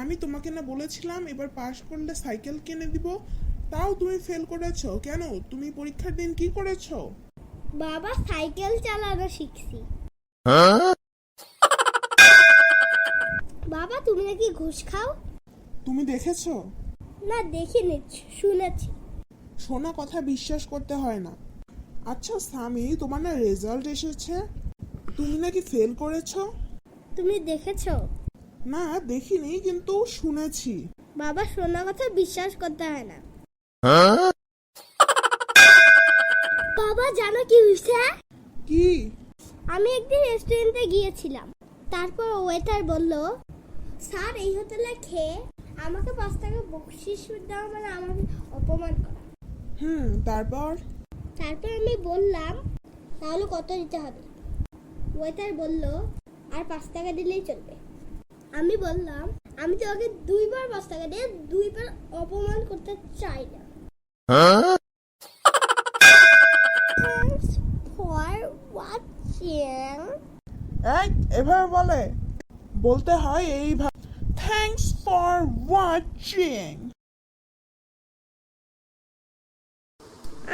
আমি তোমাকে না বলেছিলাম এবার পাশ করলে সাইকেল কিনে দিব, তাও তুমি ফেল করেছো কেন? তুমি পরীক্ষার দিন কি করেছো? বাবা সাইকেল চালানো শিখছি। বাবা তুমি নাকি ঘুষ খাও? তুমি দেখেছো? না দেখিনি, শুনেছি। শোনা কথা বিশ্বাস করতে হয় না। আচ্ছা স্বামী, তোমার না রেজাল্ট এসেছে, তুমি নাকি ফেল করেছো? তুমি দেখেছো? না দেখিনি, কিন্তু শুনেছি। বাবা শোনা কথা বিশ্বাস করতে হয় না। বাবা জানো কি হয়েছে? কি? আমি একদিন রেস্টুরেন্টে গিয়েছিলাম, তারপর ওয়েটার বলল, স্যার এই হোটেলে খেয়ে আমাকে 5 টাকা বকশিশ দাও, মানে আমাকে অপমান করা। তারপর? তারপর আমি বললাম তাহলে কত দিতে হবে? ওয়েটার বলল আর 5 টাকা দিলেই চলবে। আমি বললাম আমি তো আগে 2বার 5 টাকা দিয়ে 2বার অপমান করতে চাই না। Thanks for watching. এই এভাবে বলতে হয় এইভাবে, থ্যাঙ্কস ফর ওয়াচিং।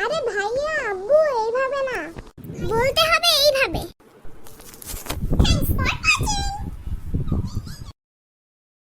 আরে ভাইয়া আব্বু